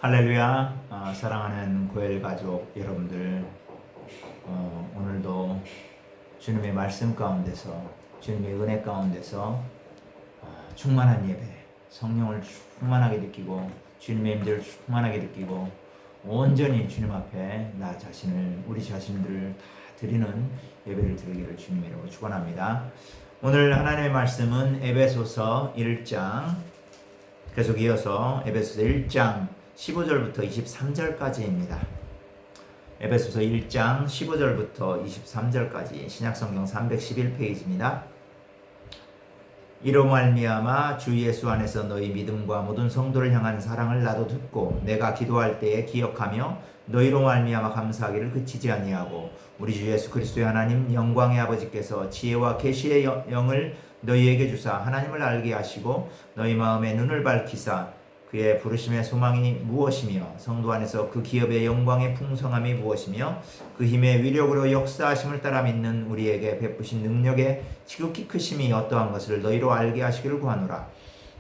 할렐루야. 사랑하는 고엘 가족 여러분들, 오늘도 주님의 말씀 가운데서, 주님의 은혜 가운데서 충만한 예배, 성령을 충만하게 느끼고 주님의 힘들을 충만하게 느끼고 온전히 주님 앞에 나 자신을, 우리 자신들을 다 드리는 예배를 드리기를 주님의 이름으로 축원합니다. 오늘 하나님의 말씀은 에베소서 1장, 계속 이어서 에베소서 1장 15절부터 23절까지입니다. 에베소서 1장 15절부터 23절까지 신약성경 311페이지입니다. 이로 말미암아 주 예수 안에서 너희 믿음과 모든 성도를 향한 사랑을 나도 듣고 내가 기도할 때에 기억하며 너희로 말미암아 감사하기를 그치지 아니하고 우리 주 예수 그리스도의 하나님 영광의 아버지께서 지혜와 계시의 영을 너희에게 주사 하나님을 알게 하시고 너희 마음의 눈을 밝히사 그의 부르심의 소망이 무엇이며 성도 안에서 그 기업의 영광의 풍성함이 무엇이며 그 힘의 위력으로 역사하심을 따라 믿는 우리에게 베푸신 능력의 지극히 크심이 어떠한 것을 너희로 알게 하시기를 구하노라.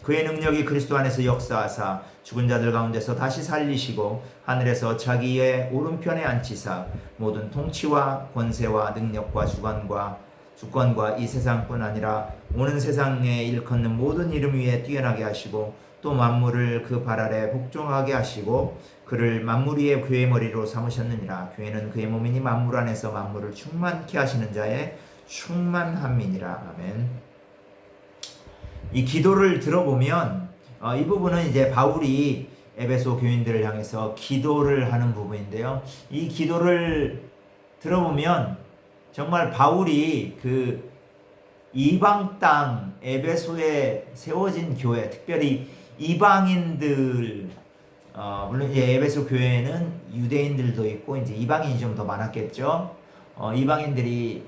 그의 능력이 그리스도 안에서 역사하사 죽은 자들 가운데서 다시 살리시고 하늘에서 자기의 오른편에 앉히사 모든 통치와 권세와 능력과 주권과 이 세상뿐 아니라 오는 세상에 일컫는 모든 이름 위에 뛰어나게 하시고 또 만물을 그 발 아래 복종하게 하시고 그를 만물 위에 그의 머리로 삼으셨느니라. 교회는 그의 몸이니 만물 안에서 만물을 충만케 하시는 자의 충만함이니라. 아멘. 이 기도를 들어보면 이 부분은 이제 바울이 에베소 교인들을 향해서 기도를 하는 부분인데요. 이 기도를 들어보면 정말 바울이 그 이방 땅 에베소에 세워진 교회, 특별히 이방인들, 물론 이제 에베소 교회는 유대인들도 있고 이제 이방인이 좀 더 많았겠죠. 이방인들이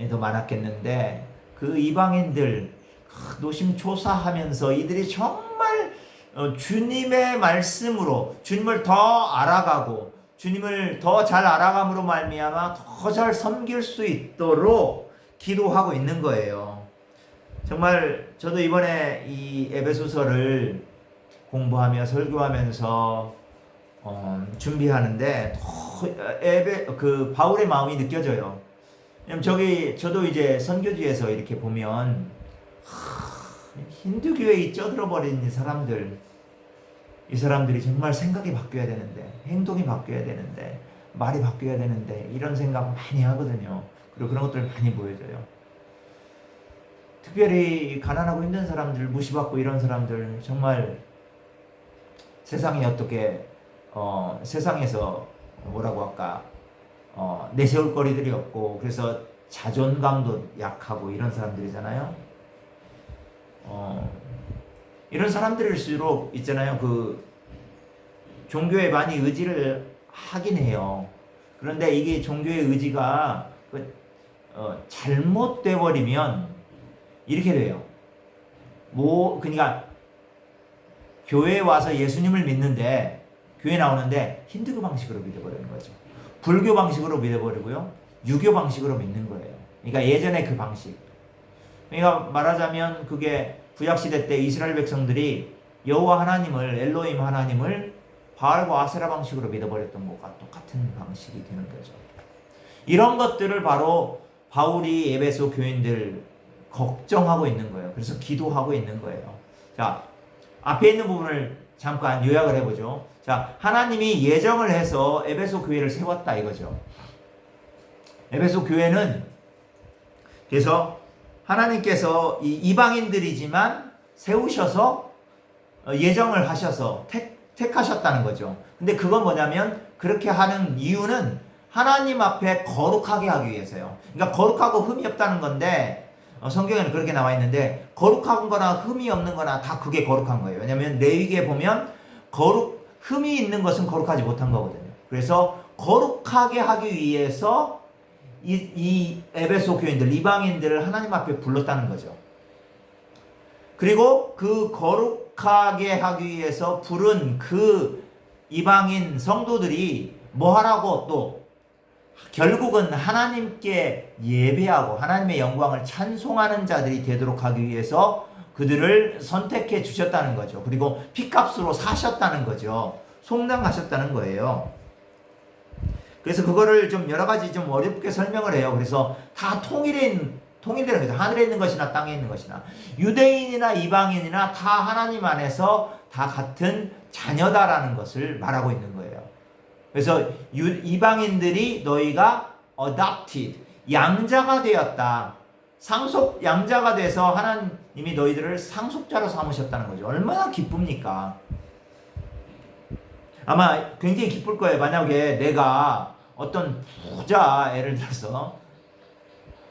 더 많았겠는데 그 이방인들 노심초사하면서 이들이 정말 주님의 말씀으로 주님을 더 알아가고 주님을 더 잘 알아감으로 말미암아 더 잘 섬길 수 있도록 기도하고 있는 거예요. 정말 저도 이번에 이 에베소서를 공부하며 설교하면서 준비하는데 그 바울의 마음이 느껴져요. 저도 이제 선교지에서 이렇게 보면 힌두교에 쩌들어 버린 이 사람들이 정말 생각이 바뀌어야 되는데, 행동이 바뀌어야 되는데, 말이 바뀌어야 되는데 이런 생각 많이 하거든요. 그리고 그런 것들 많이 보여줘요. 특별히 가난하고 힘든 사람들, 무시받고 이런 사람들, 정말 세상이 어떻게 세상에서 뭐라고 할까 내세울 거리들이 없고 그래서 자존감도 약하고 이런 사람들이잖아요. 이런 사람들일수록 있잖아요. 그 종교에 많이 의지를 하긴 해요. 그런데 이게 종교의 의지가 잘못돼 버리면 이렇게 돼요. 그러니까 교회에 와서 예수님을 믿는데 교회 나오는데 힌두교 방식으로 믿어버리는 거죠. 불교 방식으로 믿어버리고요. 유교 방식으로 믿는 거예요. 그러니까 예전에 그 방식. 그러니까 말하자면 그게 구약시대 때 이스라엘 백성들이 여호와 하나님을, 엘로힘 하나님을 바알과 아세라 방식으로 믿어버렸던 것과 똑같은 방식이 되는 거죠. 이런 것들을 바로 바울이 에베소 교인들 걱정하고 있는 거예요. 그래서 기도하고 있는 거예요. 자, 앞에 있는 부분을 잠깐 요약을 해보죠. 자, 하나님이 예정을 해서 에베소 교회를 세웠다 이거죠. 에베소 교회는 그래서 하나님께서 이 이방인들이지만 세우셔서 예정을 하셔서 택하셨다는 거죠. 근데 그건 뭐냐면 그렇게 하는 이유는 하나님 앞에 거룩하게 하기 위해서요. 그러니까 거룩하고 흠이 없다는 건데 성경에는 그렇게 나와 있는데 거룩한 거나 흠이 없는 거나 다 그게 거룩한 거예요. 왜냐하면 레위기에 보면 흠이 있는 것은 거룩하지 못한 거거든요. 그래서 거룩하게 하기 위해서 이 에베소 교인들, 이방인들을 하나님 앞에 불렀다는 거죠. 그리고 그 거룩하게 하기 위해서 부른 그 이방인 성도들이 뭐 하라고 또 결국은 하나님께 예배하고 하나님의 영광을 찬송하는 자들이 되도록 하기 위해서 그들을 선택해 주셨다는 거죠. 그리고 피값으로 사셨다는 거죠. 속량하셨다는 거예요. 그래서 그거를 좀 여러 가지 좀 어렵게 설명을 해요. 그래서 다 통일되는 거죠. 하늘에 있는 것이나 땅에 있는 것이나 유대인이나 이방인이나 다 하나님 안에서 다 같은 자녀다라는 것을 말하고 있는 거예요. 그래서 이방인들이 너희가 adopted, 양자가 되었다. 양자가 돼서 하나님이 너희들을 상속자로 삼으셨다는 거죠. 얼마나 기쁩니까? 아마 굉장히 기쁠 거예요. 만약에 내가 어떤 부자, 예를 들어서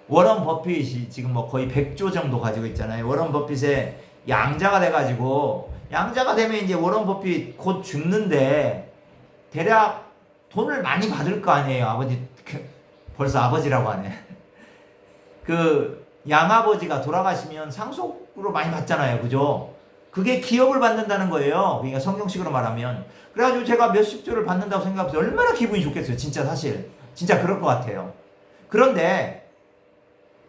워런 버핏이 지금 뭐 거의 100조 정도 가지고 있잖아요. 워런 버핏의 양자가 돼가지고, 양자가 되면 이제 워런 버핏 곧 죽는데 대략 돈을 많이 받을 거 아니에요. 아버지, 벌써 아버지라고 하네. 그 양아버지가 돌아가시면 상속으로 많이 받잖아요. 그죠? 그게 기업을 받는다는 거예요. 그러니까 성경식으로 말하면. 그래가지고 제가 몇십 조를 받는다고 생각해서 얼마나 기분이 좋겠어요. 진짜 사실. 진짜 그럴 것 같아요. 그런데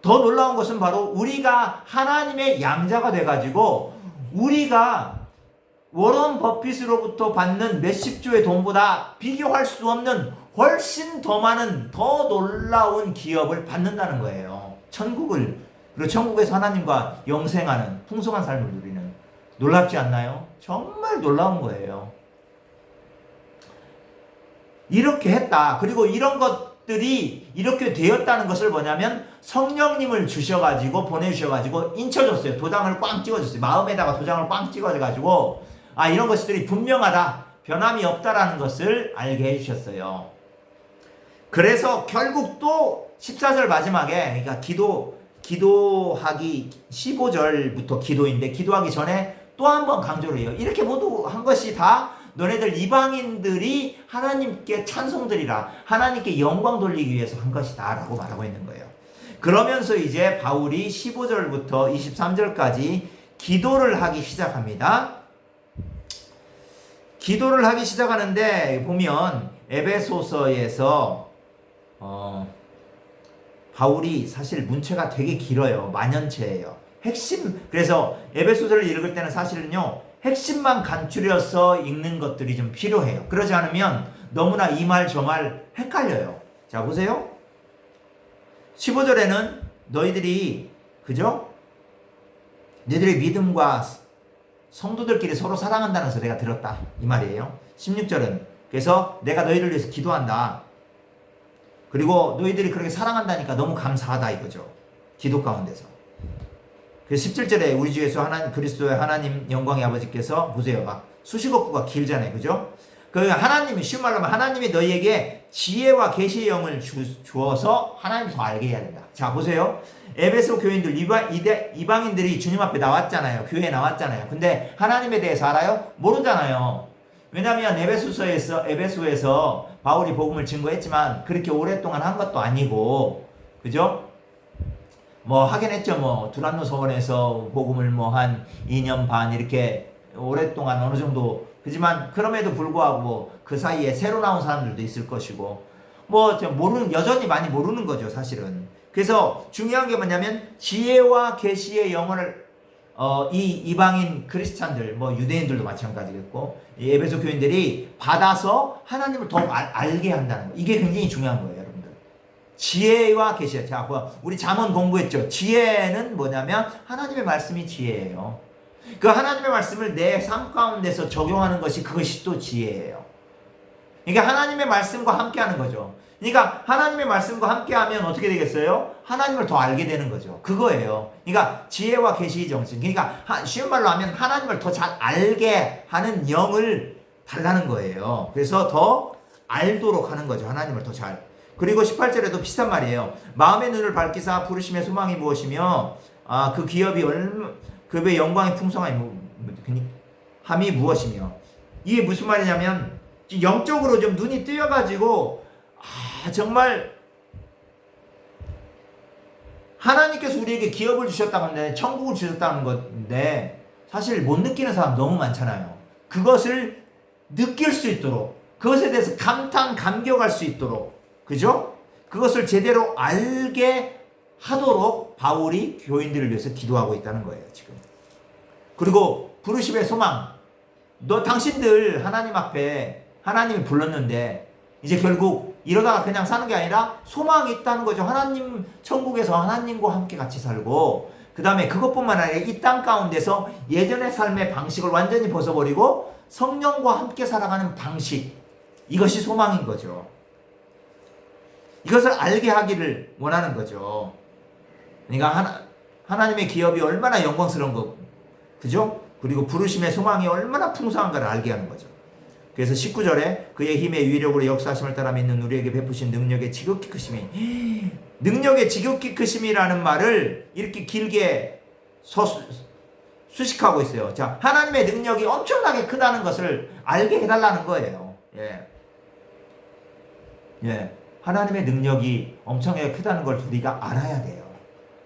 더 놀라운 것은 바로 우리가 하나님의 양자가 돼가지고 우리가 워런 버핏으로부터 받는 몇십 조의 돈보다 비교할 수 없는 훨씬 더 많은 더 놀라운 기업을 받는다는 거예요. 그리고 천국에서 하나님과 영생하는 풍성한 삶을 누리는. 놀랍지 않나요? 정말 놀라운 거예요. 이렇게 했다. 그리고 이런 것들이 이렇게 되었다는 것을 뭐냐면 성령님을 보내주셔가지고 인쳐줬어요. 도장을 꽝 찍어줬어요. 마음에다가 도장을 꽝 찍어가지고 이런 것들이 분명하다. 변함이 없다라는 것을 알게 해주셨어요. 그래서 결국 또 14절 마지막에, 그러니까 기도하기 15절부터 기도인데, 기도하기 전에 또 한 번 강조를 해요. 이렇게 모두 한 것이 다 너네들 이방인들이 하나님께 찬송드리라, 하나님께 영광 돌리기 위해서 한 것이다 라고 말하고 있는 거예요. 그러면서 이제 바울이 15절부터 23절까지 기도를 하기 시작합니다. 기도를 하기 시작하는데 보면 에베소서에서 바울이 사실 문체가 되게 길어요. 만연체예요. 그래서 에베소서를 읽을 때는 사실은요, 핵심만 간추려서 읽는 것들이 좀 필요해요. 그러지 않으면 너무나 이 말 저 말 헷갈려요. 자, 보세요. 15절에는 너희들이, 그죠? 너희들의 믿음과 성도들끼리 서로 사랑한다는 것을 내가 들었다. 이 말이에요. 16절은 그래서 내가 너희를 위해서 기도한다. 그리고 너희들이 그렇게 사랑한다니까 너무 감사하다 이거죠. 기도 가운데서. 그래서 17절에 우리 주 예수 그리스도의 하나님 영광의 아버지께서 보세요. 막 수식어구가 길잖아요. 그죠? 하나님이, 쉬운 말로 하면 하나님이 너희에게 지혜와 계시의 영을 주어서 하나님을 더 알게 해야 된다. 자, 보세요. 에베소 교인들, 이방인들이 주님 앞에 나왔잖아요. 교회에 나왔잖아요. 근데 하나님에 대해서 알아요? 모르잖아요. 왜냐하면 에베소에서 바울이 복음을 증거했지만 그렇게 오랫동안 한 것도 아니고, 그죠? 뭐 하긴 했죠. 뭐 두란노 서원에서 복음을 뭐 한 2년 반 이렇게 오랫동안 어느 정도, 그지만 그럼에도 불구하고 그 사이에 새로 나온 사람들도 있을 것이고, 뭐 여전히 많이 모르는 거죠, 사실은. 그래서 중요한 게 뭐냐면 지혜와 계시의 영혼을 이 이방인 크리스찬들, 뭐 유대인들도 마찬가지겠고, 이 에베소 교인들이 받아서 하나님을 더 알게 한다는 거. 이게 굉장히 중요한 거예요, 여러분들. 지혜와 계시. 자, 우리 잠언 공부했죠. 지혜는 뭐냐면 하나님의 말씀이 지혜예요. 그 하나님의 말씀을 내 삶 가운데서 적용하는 것이, 그것이 또 지혜예요. 그러니까 하나님의 말씀과 함께 하는 거죠. 그러니까 하나님의 말씀과 함께 하면 어떻게 되겠어요? 하나님을 더 알게 되는 거죠. 그거예요. 그러니까 지혜와 계시의 정신. 그러니까 쉬운 말로 하면 하나님을 더 잘 알게 하는 영을 달라는 거예요. 그래서 더 알도록 하는 거죠. 하나님을 더 잘. 그리고 18절에도 비슷한 말이에요. 마음의 눈을 밝히사 부르심의 소망이 무엇이며 그 기업이 그의 영광의 풍성함이 무엇이며. 이게 무슨 말이냐면 영적으로 좀 눈이 뜨여가지고 정말 하나님께서 우리에게 기업을 주셨다는 건데, 천국을 주셨다는 건데 사실 못 느끼는 사람 너무 많잖아요. 그것을 느낄 수 있도록, 그것에 대해서 감격할 수 있도록, 그죠? 그것을 제대로 알게 하도록 바울이 교인들을 위해서 기도하고 있다는 거예요, 지금. 그리고 부르심의 소망, 당신들 하나님 앞에 하나님이 불렀는데 이제 결국 이러다가 그냥 사는 게 아니라 소망이 있다는 거죠. 하나님 천국에서 하나님과 함께 같이 살고, 그 다음에 그것뿐만 아니라 이 땅 가운데서 예전의 삶의 방식을 완전히 벗어버리고 성령과 함께 살아가는 방식, 이것이 소망인 거죠. 이것을 알게 하기를 원하는 거죠. 그러니까 하나님의 기업이 얼마나 영광스러운 거, 그죠? 그리고 부르심의 소망이 얼마나 풍성한가를 알게 하는 거죠. 그래서 19절에 그의 힘의 위력으로 역사하심을 따라 믿는 우리에게 베푸신 능력의 지극히 크심이, 능력의 지극히 크심이라는 말을 이렇게 길게 수식하고 있어요. 자, 하나님의 능력이 엄청나게 크다는 것을 알게 해달라는 거예요. 하나님의 능력이 엄청나게 크다는 걸 우리가 알아야 돼요.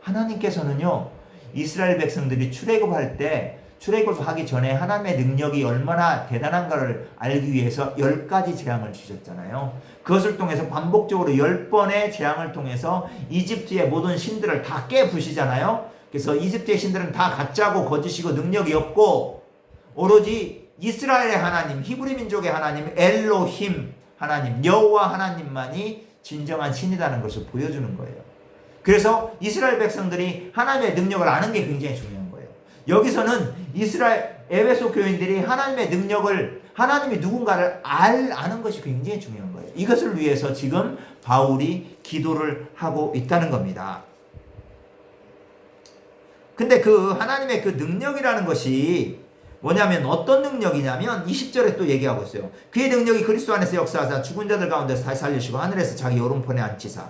하나님께서는요, 이스라엘 백성들이 출애굽할 때, 출애굽하기 전에 하나님의 능력이 얼마나 대단한가를 알기 위해서 10가지 재앙을 주셨잖아요. 그것을 통해서 반복적으로 10번의 재앙을 통해서 이집트의 모든 신들을 다 깨부시잖아요. 그래서 이집트의 신들은 다 가짜고 거짓이고 능력이 없고 오로지 이스라엘의 하나님, 히브리 민족의 하나님, 엘로힘 하나님, 여호와 하나님만이 진정한 신이라는 것을 보여주는 거예요. 그래서 이스라엘 백성들이 하나님의 능력을 아는 게 굉장히 중요한 거예요. 여기서는 이스라엘 에베소 교인들이 하나님의 능력을, 하나님이 누군가를 아는 것이 굉장히 중요한 거예요. 이것을 위해서 지금 바울이 기도를 하고 있다는 겁니다. 근데 그 하나님의 그 능력이라는 것이 뭐냐면 어떤 능력이냐면 20절에 또 얘기하고 있어요. 그의 능력이 그리스도 안에서 역사하사 죽은 자들 가운데서 다시 살리시고 하늘에서 자기 오른편에 앉히사.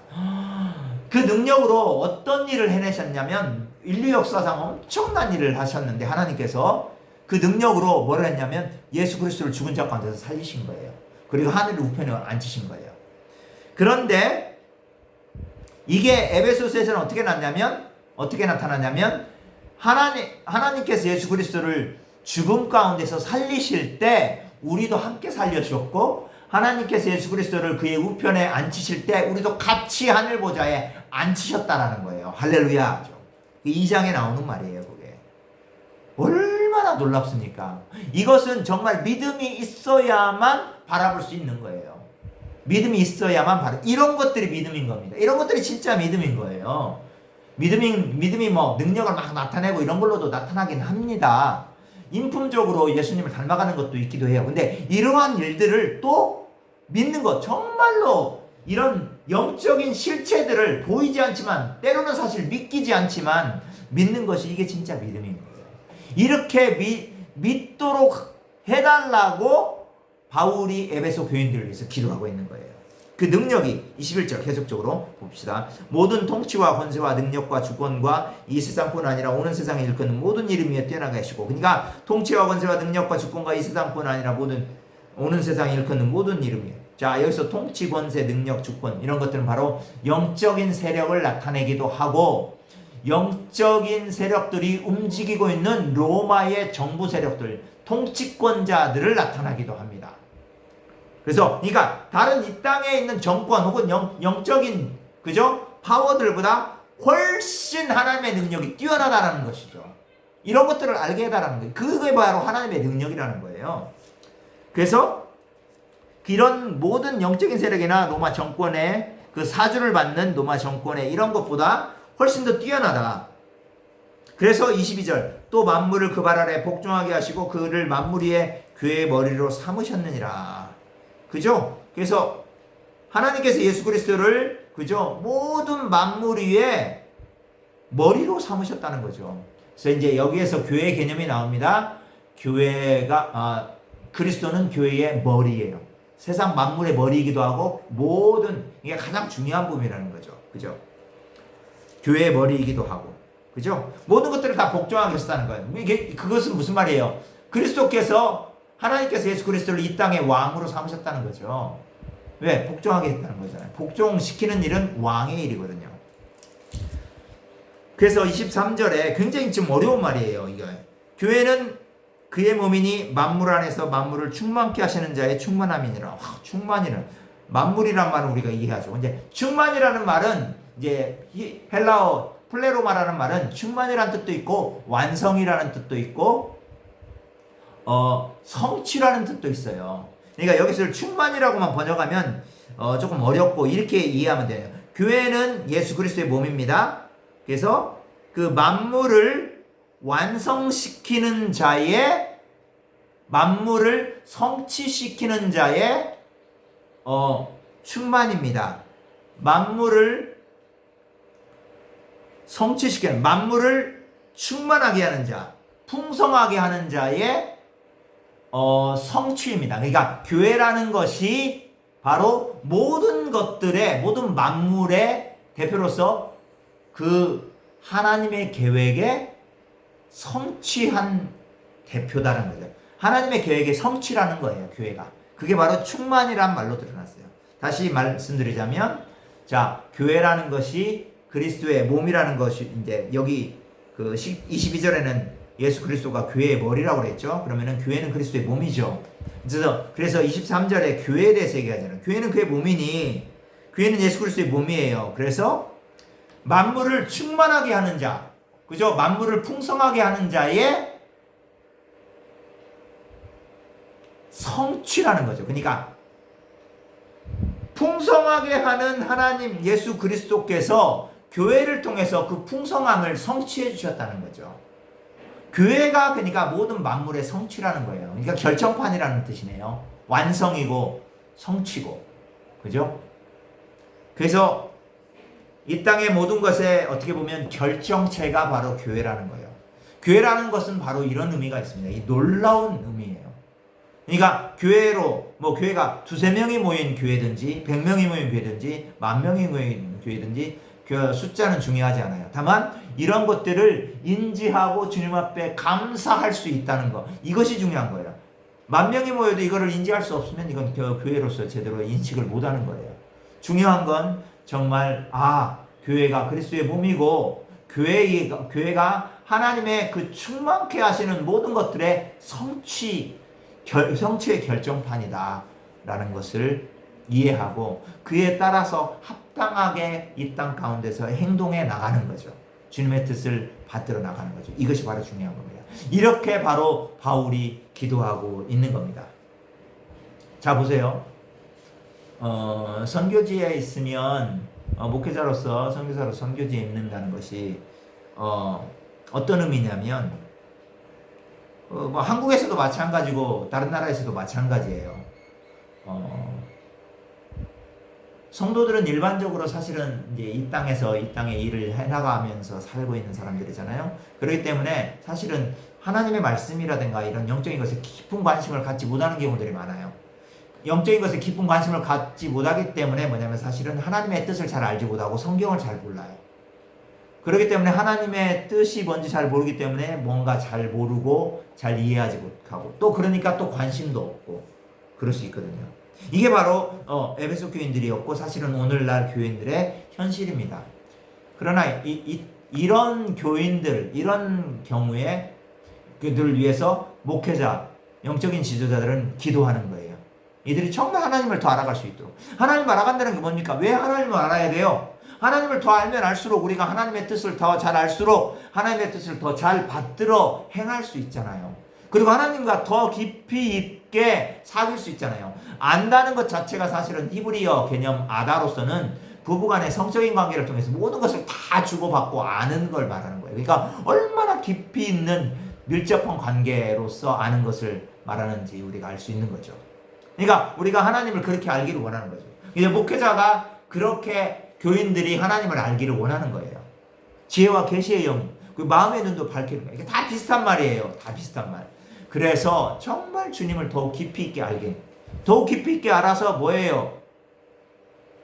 그 능력으로 어떤 일을 해내셨냐면 인류 역사상 엄청난 일을 하셨는데 하나님께서 그 능력으로 뭐를 했냐면 예수 그리스도를 죽은 자 가운데서 살리신 거예요. 그리고 하늘 우편에 앉히신 거예요. 그런데 이게 에베소서에서는 어떻게 나타났냐면 하나님께서 예수 그리스도를 죽음 가운데서 살리실 때 우리도 함께 살려주셨고, 하나님께서 예수 그리스도를 그의 우편에 앉히실 때 우리도 같이 하늘 보좌에 앉히셨다라는 거예요. 할렐루야. 2장에 나오는 말이에요. 그게 얼마나 놀랍습니까? 이것은 정말 믿음이 있어야만 바라볼 수 있는 거예요. 믿음이 있어야만 이런 것들이 믿음인 겁니다. 이런 것들이 진짜 믿음인 거예요. 믿음이 뭐 능력을 막 나타내고 이런 걸로도 나타나긴 합니다. 인품적으로 예수님을 닮아가는 것도 있기도 해요. 근데 이러한 일들을 또 믿는 것, 정말로 이런 영적인 실체들을 보이지 않지만, 때로는 사실 믿기지 않지만 믿는 것이 이게 진짜 믿음인 거예요. 이렇게 믿도록 해달라고 바울이 에베소 교인들을 위해서 기도하고 있는 거예요. 그 능력이 21절 계속적으로 봅시다. 모든 통치와 권세와 능력과 주권과 이 세상뿐 아니라 오는 세상에 일컫는 모든 이름 위에 뛰어나게 하시고, 그러니까 통치와 권세와 능력과 주권과 이 세상뿐 아니라 오는 세상에 일컫는 모든 이름 위에. 자, 여기서 통치, 권세, 능력, 주권 이런 것들은 바로 영적인 세력을 나타내기도 하고, 영적인 세력들이 움직이고 있는 로마의 정부 세력들, 통치권자들을 나타나기도 합니다. 그래서 그러니까 다른 이 땅에 있는 정권 혹은 영적인 파워들보다 훨씬 하나님의 능력이 뛰어나다라는 것이죠. 이런 것들을 알게 해달라는 거예요. 그게 바로 하나님의 능력이라는 거예요. 그래서 이런 모든 영적인 세력이나 로마 정권의 그 사주를 받는 로마 정권의 이런 것보다 훨씬 더 뛰어나다. 그래서 22절 또 만물을 그 발 아래 복종하게 하시고 그를 만물 위에 교회의 머리로 삼으셨느니라. 그죠? 그래서 하나님께서 예수 그리스도를 모든 만물 위에 머리로 삼으셨다는 거죠. 그래서 이제 여기에서 교회 개념이 나옵니다. 그리스도는 교회의 머리예요. 세상 만물의 머리이기도 하고 이게 가장 중요한 부분이라는 거죠. 그죠? 교회의 머리이기도 하고, 그죠? 모든 것들을 다 복종하게 하셨다는 거예요. 그것은 무슨 말이에요? 하나님께서 예수 그리스도를 이 땅의 왕으로 삼으셨다는 거죠. 왜? 복종하게 했다는 거잖아요. 복종시키는 일은 왕의 일이거든요. 그래서 23절에 굉장히 좀 어려운 말이에요. 이거. 교회는 그의 몸이니 만물 안에서 만물을 충만케 하시는 자의 충만함이니라. 충만이는 만물이란 말은 우리가 이해하죠. 이제 충만이라는 말은 이제 헬라어 플레로마라는 말은 충만이라는 뜻도 있고 완성이라는 뜻도 있고 성취라는 뜻도 있어요. 그러니까 여기서 충만이라고만 번역하면 조금 어렵고 이렇게 이해하면 돼요. 교회는 예수 그리스도의 몸입니다. 그래서 그 만물을 완성시키는 자의, 만물을 성취시키는 자의 충만입니다. 만물을 성취시키는, 만물을 충만하게 하는 자, 풍성하게 하는 자의 성취입니다. 그러니까 교회라는 것이 바로 모든 것들의, 모든 만물의 대표로서 그 하나님의 계획에 성취한 대표다라는 거죠. 하나님의 계획의 성취라는 거예요, 교회가. 그게 바로 충만이란 말로 드러났어요. 다시 말씀드리자면, 자, 교회라는 것이 그리스도의 몸이라는 것이, 이제 여기 그 22절에는 예수 그리스도가 교회의 머리라고 그랬죠. 그러면은 교회는 그리스도의 몸이죠. 그래서 23절에 교회에 대해서 얘기하잖아요. 교회는 그의 몸이니, 교회는 예수 그리스도의 몸이에요. 그래서 만물을 충만하게 하는 자, 그죠? 만물을 풍성하게 하는 자의 성취라는 거죠. 그러니까 풍성하게 하는 하나님 예수 그리스도께서 교회를 통해서 그 풍성함을 성취해 주셨다는 거죠. 교회가 그러니까 모든 만물의 성취라는 거예요. 그러니까 결정판이라는 뜻이네요. 완성이고 성취고. 그죠? 그래서 이 땅의 모든 것에 어떻게 보면 결정체가 바로 교회라는 거예요. 교회라는 것은 바로 이런 의미가 있습니다. 이 놀라운 의미예요. 그러니까 교회로, 뭐 교회가 두세 명이 모인 교회든지 100명이 모인 교회든지 10,000명이 모인 교회든지 그 숫자는 중요하지 않아요. 다만 이런 것들을 인지하고 주님 앞에 감사할 수 있다는 것, 이것이 중요한 거예요. 10,000명이 모여도 이거를 인지할 수 없으면 이건 교회로서 제대로 인식을 못하는 거예요. 중요한 건 정말 교회가 그리스도의 몸이고 교회가 하나님의 그 충만케 하시는 모든 것들의 성취의 결정판이다 라는 것을 이해하고 그에 따라서 합당하게 이 땅 가운데서 행동해 나가는 거죠. 주님의 뜻을 받들어 나가는 거죠. 이것이 바로 중요한 겁니다. 이렇게 바로 바울이 기도하고 있는 겁니다. 자, 보세요. 선교지에 있으면 목회자로서, 선교사로 선교지에 있는다는 것이 어떤 의미냐면 뭐 한국에서도 마찬가지고 다른 나라에서도 마찬가지예요. 성도들은 일반적으로 사실은 이제 이 땅에서 이 땅의 일을 해나가면서 살고 있는 사람들이잖아요. 그렇기 때문에 사실은 하나님의 말씀이라든가 이런 영적인 것에 깊은 관심을 갖지 못하는 경우들이 많아요. 영적인 것에 깊은 관심을 갖지 못하기 때문에 뭐냐면 사실은 하나님의 뜻을 잘 알지 못하고 성경을 잘 몰라요. 그렇기 때문에 하나님의 뜻이 뭔지 잘 모르기 때문에 뭔가 잘 모르고 잘 이해하지 못하고 또 그러니까 또 관심도 없고 그럴 수 있거든요. 이게 바로 에베소 교인들이었고 사실은 오늘날 교인들의 현실입니다. 그러나 이런 교인들, 이런 경우에 그들을 위해서 목회자, 영적인 지도자들은 기도하는 거예요. 이들이 정말 하나님을 더 알아갈 수 있도록. 하나님을 알아간다는 게 뭡니까? 왜 하나님을 알아야 돼요? 하나님을 더 알면 알수록 우리가 하나님의 뜻을 더 잘 알수록 하나님의 뜻을 더 잘 받들어 행할 수 있잖아요. 그리고 하나님과 더 깊이 있게 사귈 수 있잖아요. 안다는 것 자체가 사실은 히브리어 개념 아다로서는 부부간의 성적인 관계를 통해서 모든 것을 다 주고받고 아는 걸 말하는 거예요. 그러니까 얼마나 깊이 있는 밀접한 관계로서 아는 것을 말하는지 우리가 알 수 있는 거죠. 그러니까 우리가 하나님을 그렇게 알기를 원하는 거죠. 이제 목회자가 그렇게 교인들이 하나님을 알기를 원하는 거예요. 지혜와 계시의 영, 그 마음의 눈도 밝히는 거예요. 이게 다 비슷한 말이에요. 다 비슷한 말. 그래서 정말 주님을 더욱 깊이 있게 알게, 더욱 깊이 있게 알아서 뭐예요?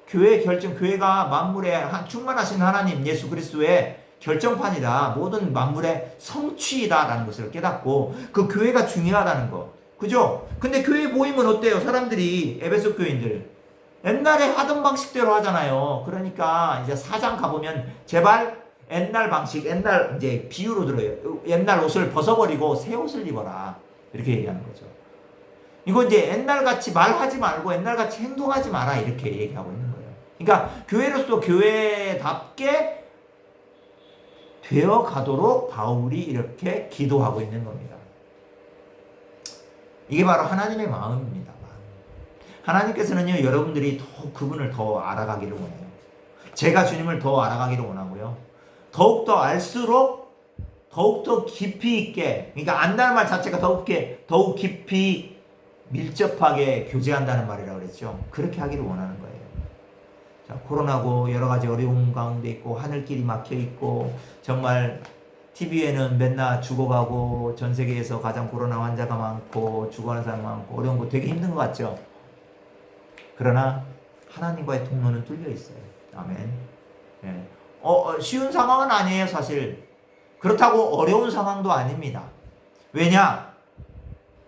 교회가 만물의 충만하신 하나님 예수 그리스도의 결정판이다. 모든 만물의 성취이다라는 것을 깨닫고 그 교회가 중요하다는 거. 그죠? 근데 교회 모임은 어때요? 사람들이 에베소 교인들 옛날에 하던 방식대로 하잖아요. 그러니까 이제 4장 가보면 제발 옛날 방식, 옛날 이제 비유로 들어요. 옛날 옷을 벗어버리고 새 옷을 입어라. 이렇게 얘기하는 거죠. 이거 이제 옛날같이 말하지 말고 옛날같이 행동하지 마라. 이렇게 얘기하고 있는 거예요. 그러니까 교회로서 교회답게 되어 가도록 바울이 이렇게 기도하고 있는 겁니다. 이게 바로 하나님의 마음입니다. 하나님께서는요, 여러분들이 더 그분을 더 알아가기를 원해요. 제가 주님을 더 알아가기를 원하고요. 더욱더 알수록 더욱더 깊이 있게, 그러니까 안다는 말 자체가 더욱 깊이 밀접하게 교제한다는 말이라고 그랬죠. 그렇게 하기를 원하는 거예요. 자, 코로나고 여러 가지 어려운 가운데 있고 하늘길이 막혀 있고 정말 TV에는 맨날 죽어가고 전 세계에서 가장 코로나 환자가 많고 죽어가는 사람 많고 어려운 거 되게 힘든 것 같죠. 그러나 하나님과의 통로는 뚫려 있어요. 아멘. 네. 쉬운 상황은 아니에요, 사실. 그렇다고 어려운 상황도 아닙니다. 왜냐?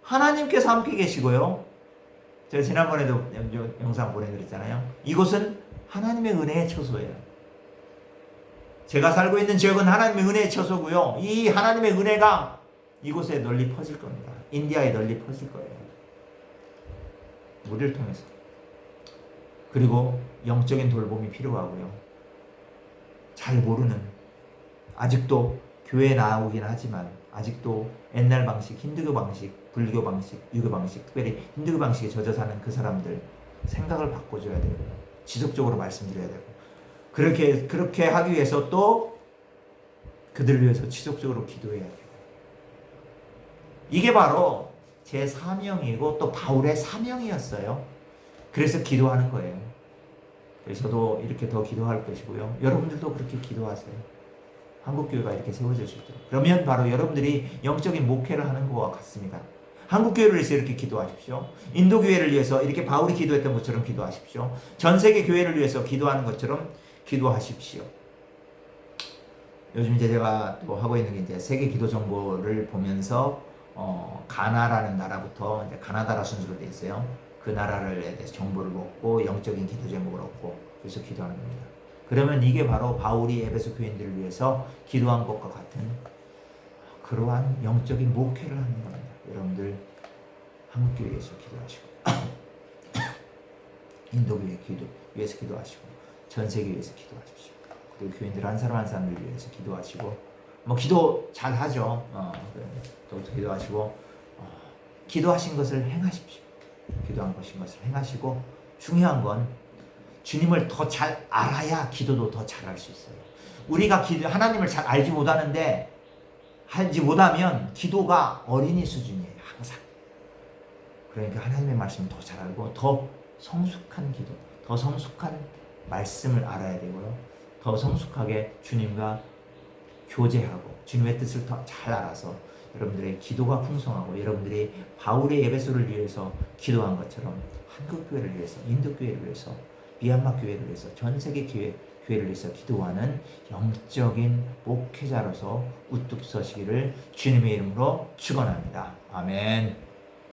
하나님께서 함께 계시고요. 제가 지난번에도 영상 보내드렸잖아요. 이곳은 하나님의 은혜의 처소예요. 제가 살고 있는 지역은 하나님의 은혜의 처소고요. 이 하나님의 은혜가 이곳에 널리 퍼질 겁니다. 인디아에 널리 퍼질 거예요. 우리를 통해서. 그리고 영적인 돌봄이 필요하고요. 잘 모르는, 아직도 교회에 나오긴 하지만 아직도 옛날 방식, 힌두교 방식, 불교 방식, 유교 방식, 특별히 힌두교 방식에 젖어 사는 그 사람들 생각을 바꿔줘야 되고요. 지속적으로 말씀드려야 되고, 그렇게 하기 위해서 또 그들을 위해서 지속적으로 기도해야 돼요. 이게 바로 제 사명이고 또 바울의 사명이었어요. 그래서 기도하는 거예요. 그래서 저도 이렇게 더 기도할 것이고요. 여러분들도 그렇게 기도하세요. 한국교회가 이렇게 세워질 수 있도록. 그러면 바로 여러분들이 영적인 목회를 하는 것과 같습니다. 한국교회를 위해서 이렇게 기도하십시오. 인도교회를 위해서 이렇게 바울이 기도했던 것처럼 기도하십시오. 전 세계 교회를 위해서 기도하는 것처럼 기도하십시오. 요즘 이제 제가 또 하고 있는 게 이제 세계 기도 정보를 보면서 가나라는 나라부터 이제 가나다라 순서로 되어 있어요. 그 나라를 대해서 정보를 얻고 영적인 기도 제목을 얻고 그래서 기도하는 겁니다. 그러면 이게 바로 바울이 에베소 교인들을 위해서 기도한 것과 같은 그러한 영적인 목회를 하는 겁니다. 여러분들 한국교회에서 기도하시고 인도교회 위해서 기도하시고 전 세계에서 기도하십시오. 그리고 교인들 한 사람 한 사람을 위해서 기도하시고 기도 잘 하죠. 또 기도하시고 기도하신 것을 행하십시오. 기도한 것인 것을 행하시고 중요한 건 주님을 더 잘 알아야 기도도 더 잘할 수 있어요. 우리가 하나님을 잘 알지 못하면 기도가 어린이 수준이에요. 항상. 그러니까 하나님의 말씀을 더 잘 알고 더 성숙한 기도, 더 성숙한 말씀을 알아야 되고요. 더 성숙하게 주님과 교제하고 주님의 뜻을 더 잘 알아서 여러분들의 기도가 풍성하고 여러분들이 바울의 에베소를 위해서 기도한 것처럼 한국교회를 위해서, 인도교회를 위해서, 미얀마 교회를 위해서, 전 세계 교회를 위해서 기도하는 영적인 목회자로서 우뚝 서시기를 주님의 이름으로 축원합니다. 아멘.